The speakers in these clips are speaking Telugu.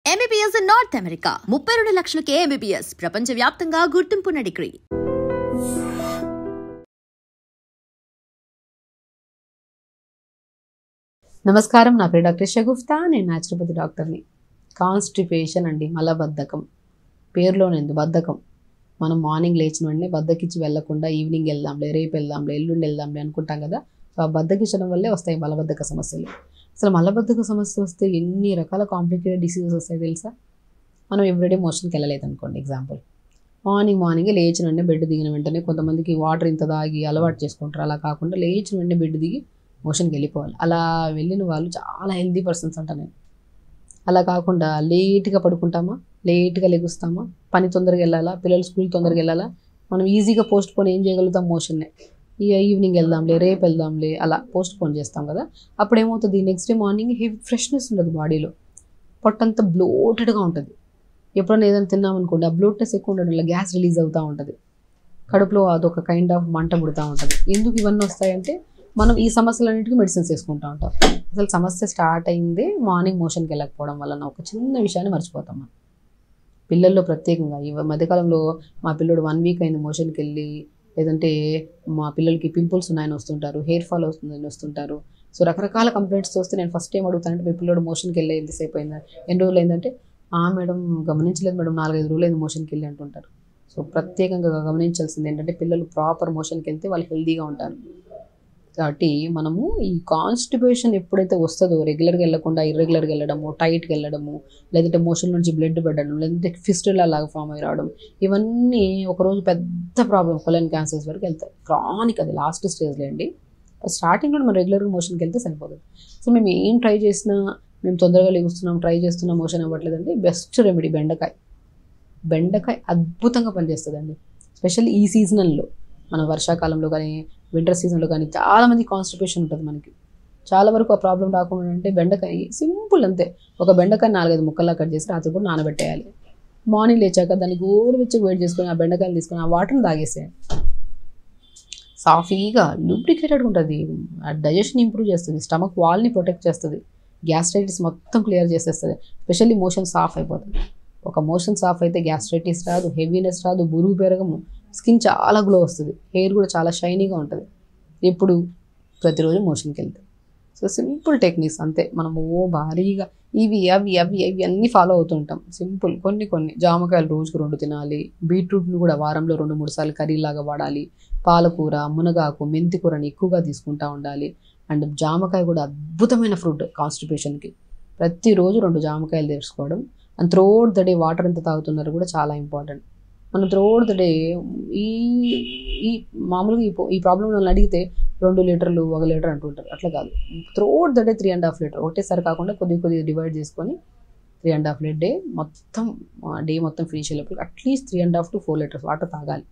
MBBS in North America. 32 లక్షలకే MBBS. ప్రపంచవ్యాప్తంగా గుర్తింపున్న డిగ్రీ. నమస్కారం, నా పేరు డాక్టర్ షగుఫ్తా. నేను న్యాచురోపతి డాక్టర్ని. కాన్స్టిపేషన్ అండి, మలబద్ధకం. పేరులోనేందు బద్ధకం. మనం మార్నింగ్ లేచిన వెంటనే బద్దకిచ్చి వెళ్లకుండా ఈవినింగ్ వెళ్దాంలే, రేపు వెళ్దాంలే, ఎల్లుండి వెళ్దాంలే అనుకుంటాం కదా. సో ఆ బద్దకిచ్చడం వల్లే వస్తాయి మలబద్ధక సమస్యలు. అసలు మలబద్ధక సమస్య వస్తే ఎన్ని రకాల కాంప్లికేటెడ్ డిసీజెస్ వస్తాయి తెలుసా? మనం ఎవ్రీడే మోషన్కి వెళ్ళలేదు అనుకోండి, ఎగ్జాంపుల్. మార్నింగే లేచిన వెంటనే బెడ్ దిగిన వెంటనే కొంతమందికి వాటర్ ఇంత దాగి అలవాటు చేసుకుంటారు. అలా కాకుండా లేచిన వెంటనే బెడ్ దిగి మోషన్కి వెళ్ళిపోవాలి. అలా వెళ్ళిన వాళ్ళు చాలా హెల్తీ పర్సన్స్ అంట నేను. అలా కాకుండా లేట్గా పడుకుంటామా, లేట్గా లెగుస్తామా, పని తొందరగా వెళ్ళాలా, పిల్లలు స్కూల్ తొందరగా వెళ్ళాలా, మనం ఈజీగా పోస్ట్ పోన్ ఏం చేయగలుగుతాం? మోషన్నే. ఈవినింగ్ వెళ్దాంలే, రేపు వెళ్దాంలే, అలా పోస్ట్ పోన్ చేస్తాం కదా. అప్పుడు ఏమవుతుంది? Next day morning heavy freshness ఉండదు బాడీలో. పొట్టంతా బ్లోటెడ్గా ఉంటుంది. ఎప్పుడైనా ఏదైనా తిన్నామనుకోండి, ఆ బ్లోట్నెస్ ఎక్కువ ఉండడం వల్ల గ్యాస్ రిలీజ్ అవుతూ ఉంటుంది. కడుపులో అదొక కైండ్ ఆఫ్ మంట పుడుతూ ఉంటుంది. ఎందుకు ఇవన్నీ వస్తాయంటే మనం ఈ సమస్యలన్నిటికీ మెడిసిన్స్ వేసుకుంటూ ఉంటాం. అసలు సమస్య స్టార్ట్ అయిందే మార్నింగ్ మోషన్కి వెళ్ళకపోవడం వలన. ఒక చిన్న విషయాన్ని మర్చిపోతాం మనం. పిల్లల్లో ప్రత్యేకంగా ఈ మధ్యకాలంలో మా పిల్లడు 1 వీక్ అయింది మోషన్కి వెళ్ళి, లేదంటే మా పిల్లలకి పింపుల్స్ ఉన్నాయని వస్తుంటారు, హెయిర్ ఫాల్ అవుతుందని వస్తుంటారు. సో రకరకాల కంప్లైంట్స్ వస్తే నేను ఫస్ట్ ఏం అడుగుతానంటే, మీ పిల్లడు మోషన్కి వెళ్ళి ఎంతసేపు అయిందా, ఎన్ని రోజులు అయిందంటే, మేడం గమనించలేదు మేడం, 4-5 రోజులు అయింది మోషన్కి వెళ్ళి అంటుంటారు. సో ప్రత్యేకంగా గమనించాల్సింది ఏంటంటే, పిల్లలు ప్రాపర్ మోషన్కి వెళ్తే వాళ్ళు హెల్తీగా ఉంటారు. కాబట్టి మనము ఈ కాన్స్టిపేషన్ ఎప్పుడైతే వస్తుందో, రెగ్యులర్గా వెళ్ళకుండా ఇర్రెగ్యులర్గా వెళ్ళడము, టైట్గా వెళ్ళడము, లేదంటే మోషన్ నుంచి బ్లడ్ పడడం, లేదంటే ఫిస్టులా లాగా ఫామ్ అయి రావడం, ఇవన్నీ ఒకరోజు పెద్ద ప్రాబ్లం, కొలన్ క్యాన్సర్స్ వరకు వెళ్తాయి. క్రానిక్, అది లాస్ట్ స్టేజ్లో అండి. స్టార్టింగ్లో మనం రెగ్యులర్గా మోషన్కి వెళ్తే సరిపోతుంది. సో మేము ఏం ట్రై చేసినా, మేము తొందరగా లెగుస్తున్నాం, ట్రై చేస్తున్నాం, మోషన్ అవ్వట్లేదండి, బెస్ట్ రెమెడీ బెండకాయ అద్భుతంగా పనిచేస్తుందండి. స్పెషల్లీ ఈ సీజనల్లో, మన వర్షాకాలంలో కానీ వింటర్ సీజన్లో కానీ చాలామంది కాన్స్టిపేషన్ ఉంటుంది మనకి. చాలా వరకు ఆ ప్రాబ్లం రాకుండా అంటే బెండకాయ సింపుల్ అంతే. ఒక బెండకాయ 4-5 ముక్కల్లా కట్ చేసి రాత్రి కూడా నానబెట్టేయాలి. మార్నింగ్ లేచాక దాన్ని గోరువెచ్చగా వేడి చేసుకొని ఆ బెండకాయలు తీసుకొని ఆ వాటర్ని తాగేసేయండి. సాఫీగా లూబ్రికేటెడ్గా ఉంటుంది. ఆ డైజెషన్ ఇంప్రూవ్ చేస్తుంది, స్టమక్ వాల్ని ప్రొటెక్ట్ చేస్తుంది, గ్యాస్ట్రైటిస్ మొత్తం క్లియర్ చేసేస్తుంది. స్పెషల్లీ మోషన్ సాఫ్ అయిపోతుంది. ఒక మోషన్ సాఫ్ అయితే గ్యాస్ట్రైటిస్ రాదు, హెవీనెస్ రాదు, బురుగు పెరగము, స్కిన్ చాలా గ్లో వస్తుంది, హెయిర్ కూడా చాలా షైనీగా ఉంటుంది ఎప్పుడు ప్రతిరోజు మోషన్కి వెళ్తే. సో సింపుల్ టెక్నిక్స్ అంతే. మనము భారీగా ఇవి అవి అన్నీ ఫాలో అవుతుంటాం. సింపుల్ కొన్ని జామకాయలు రోజుకు 2 తినాలి. బీట్రూట్ని కూడా వారంలో 2-3 సార్లు కర్రీలాగా వాడాలి. పాలకూర, మునగాకు, మెంతి కూరని ఎక్కువగా తీసుకుంటూ ఉండాలి. అండ్ జామకాయ కూడా అద్భుతమైన ఫ్రూట్ కాన్స్టిపేషన్కి. ప్రతిరోజు 2 జామకాయలు తీసుకోవడం. And throughout the day water ఎంత తాగుతున్నారు కూడా చాలా ఇంపార్టెంట్. మనం త్రూఅవుట్ ద డే ఈ మామూలుగా ఈ ప్రాబ్లం వాళ్ళని అడిగితే 2 లీటర్లు 1 లీటర్ అంటుంటారు. అట్లా కాదు, త్రూఅవుట్ ద డే 3.5 లీటర్, ఒకటేసారి కాకుండా కొద్దిగా డివైడ్ చేసుకొని 3.5 లీటర్ డే మొత్తం ఫినిష్ అయ్యేటప్పుడు అట్లీస్ట్ 3.5 to 4 లీటర్స్ వాటర్ తాగాలి.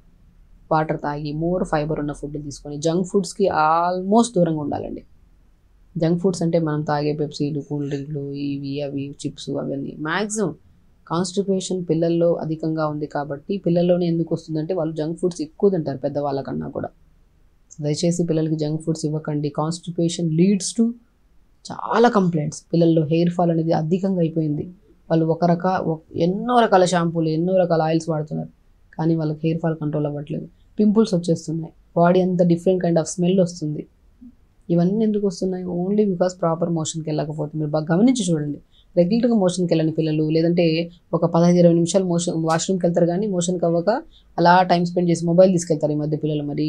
వాటర్ తాగి మోర్ ఫైబర్ ఉన్న ఫుడ్ తీసుకొని, జంక్ ఫుడ్స్కి ఆల్మోస్ట్ దూరంగా ఉండాలండి. జంక్ ఫుడ్స్ అంటే మనం తాగే పెప్సీలు, కూల్ డ్రింక్లు, ఇవి అవి చిప్స్, అవన్నీ మ్యాక్సిమం. కాన్స్టిపేషన్ పిల్లల్లో అధికంగా ఉంది కాబట్టి, పిల్లల్లోనే ఎందుకు వస్తుందంటే వాళ్ళు జంక్ ఫుడ్స్ ఎక్కువ తింటారు పెద్దవాళ్ళకన్నా కూడా. దయచేసి పిల్లలకి జంక్ ఫుడ్స్ ఇవ్వకండి. కాన్స్టిపేషన్ లీడ్స్ టు చాలా కంప్లైంట్స్. పిల్లల్లో హెయిర్ ఫాల్ అనేది అధికంగా అయిపోయింది. వాళ్ళు ఎన్నో రకాల షాంపూలు, ఎన్నో రకాల ఆయిల్స్ వాడుతున్నారు, కానీ వాళ్ళకి హెయిర్ ఫాల్ కంట్రోల్ అవ్వట్లేదు. పింపుల్స్ వచ్చేస్తున్నాయి, బాడీ అంతా డిఫరెంట్ కైండ్ ఆఫ్ స్మెల్ వస్తుంది. ఇవన్నీ ఎందుకు వస్తున్నాయి? ఓన్లీ బికాస్ ప్రాపర్ మోషన్కి వెళ్ళకపోతే. మీరు బాగా గమనించి చూడండి. రెగ్యులర్గా మోషన్కి వెళ్ళని పిల్లలు, లేదంటే ఒక 15-20 నిమిషాలు వాష్రూమ్కి వెళ్తారు, కానీ మోషన్కి అవ్వక అలా టైం స్పెండ్ చేసి మొబైల్ తీసుకెళ్తారు ఈ మధ్య పిల్లలు. మరి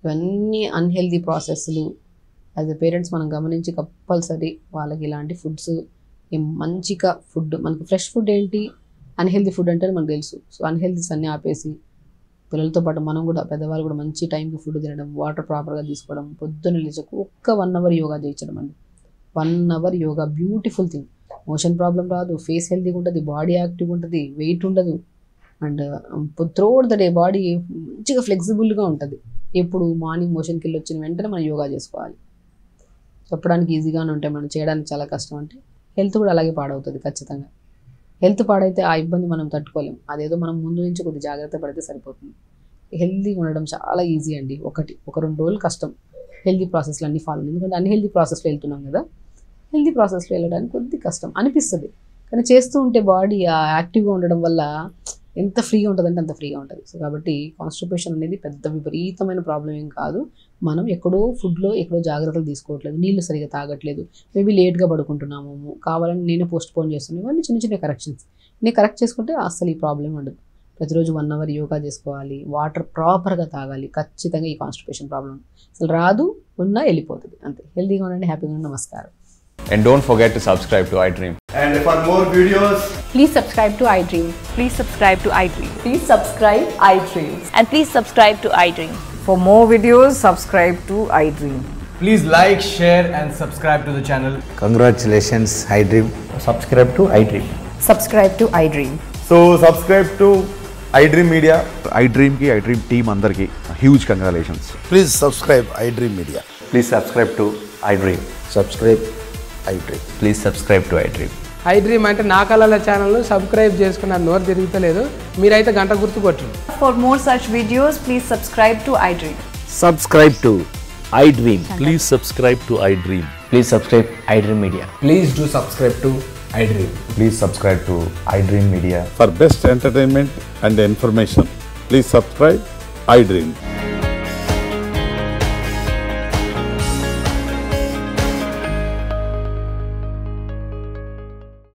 ఇవన్నీ అన్హెల్దీ ప్రాసెస్లు. యాజ్ ఎ పేరెంట్స్ మనం గమనించి కంపల్సరీ వాళ్ళకి ఇలాంటి ఫుడ్స్, మంచిగా ఫుడ్, మనకి ఫ్రెష్ ఫుడ్ ఏంటి, అన్హెల్దీ ఫుడ్ అంటే మనకు తెలుసు. సో అన్హెల్దీస్ అన్నీ ఆపేసి పిల్లలతో పాటు మనం కూడా, పెద్దవాళ్ళు కూడా మంచి టైంకి ఫుడ్ తినడం, వాటర్ ప్రాపర్గా తీసుకోవడం, పొద్దున్న లేచకు ఒక్క 1 అవర్ యోగా చేయించడం అండి. 1 hour yoga beautiful thing. Motion problem రాదు, ఫేస్ హెల్తీగా ఉంటుంది, బాడీ యాక్టివ్గా ఉంటుంది, వెయిట్ ఉండదు, and throughout the day body మంచిగా ఫ్లెక్సిబుల్గా ఉంటుంది. ఎప్పుడు మార్నింగ్ మోషన్కి వెళ్ళి వచ్చిన వెంటనే మనం యోగా చేసుకోవాలి. చెప్పడానికి ఈజీగానే ఉంటాయి, మనం చేయడానికి చాలా కష్టం. అంటే హెల్త్ కూడా అలాగే పాడవుతుంది ఖచ్చితంగా. హెల్త్ పాడైతే ఆ ఇబ్బంది మనం తట్టుకోలేం. అదేదో మనం ముందు నుంచి కొద్ది జాగ్రత్త పడితే సరిపోతుంది. హెల్తీగా ఉండడం చాలా ఈజీ అండి. 1-2 రోజులు కష్టం హెల్తీ ప్రాసెస్లు అన్నీ ఫాలో, ఎందుకంటే అన్హెల్తీ ప్రాసెస్లో వెళ్తున్నాం కదా. హెల్తీ ప్రాసెస్లో వెళ్ళడానికి కొద్ది కష్టం అనిపిస్తుంది, కానీ చేస్తూ ఉంటే బాడీ యాక్టివ్గా ఉండడం వల్ల ఎంత ఫ్రీగా ఉంటుందంటే అంత ఫ్రీగా ఉంటుంది. సో కాబట్టి కాన్స్టిపేషన్ అనేది పెద్ద విపరీతమైన ప్రాబ్లం ఏం కాదు. మనం ఎక్కడో ఫుడ్లో ఎక్కడో జాగ్రత్తలు తీసుకోవట్లేదు, నీళ్ళు సరిగా తాగట్లేదు, మేబీ లేట్గా పడుకుంటున్నాము, కావాలని నేనే పోస్ట్ పోన్ చేస్తున్నాను. ఇవన్నీ చిన్న చిన్న కరెక్షన్స్. నేను కరెక్ట్ చేసుకుంటే అసలు ఈ ప్రాబ్లం ఉండదు. ప్రతిరోజు 1 hour యోగా చేసుకోవాలి, వాటర్ ప్రాపర్గా తాగాలి, ఖచ్చితంగా ఈ కాన్స్టిపేషన్ ప్రాబ్లం అసలు రాదు, ఉన్నా వెళ్ళిపోతుంది. అంతే. హెల్తీగా ఉండండి, హ్యాపీగా ఉండండి. నమస్కారం. And don't forget to subscribe to iDream. And for more videos, Please subscribe to iDream. Please subscribe to iDream. Please subscribe iDream. And please subscribe to iDream. For more videos, subscribe to iDream. please like, share and subscribe to the channel. Congratulations, iDream. Subscribe to iDream. Subscribe to iDream. So subscribe to iDream Media. iDream ki iDream team andarki huge congratulations. Please subscribe iDream Media. Please subscribe to iDream. Subscribe iDream. Please subscribe to iDream. iDream అంటే నా కళల ఛానల్ను సబ్స్క్రైబ్ చేసుకున్న నోరు తిరుగుతలేదు, మీరైతే గంట గుర్తు కొట్టండి. For more such videos, please subscribe to iDream. Subscribe to iDream. Please subscribe to iDream. Please subscribe iDream Media. Please do subscribe to iDream. Please subscribe to iDream Media. For best entertainment and information, please subscribe iDream.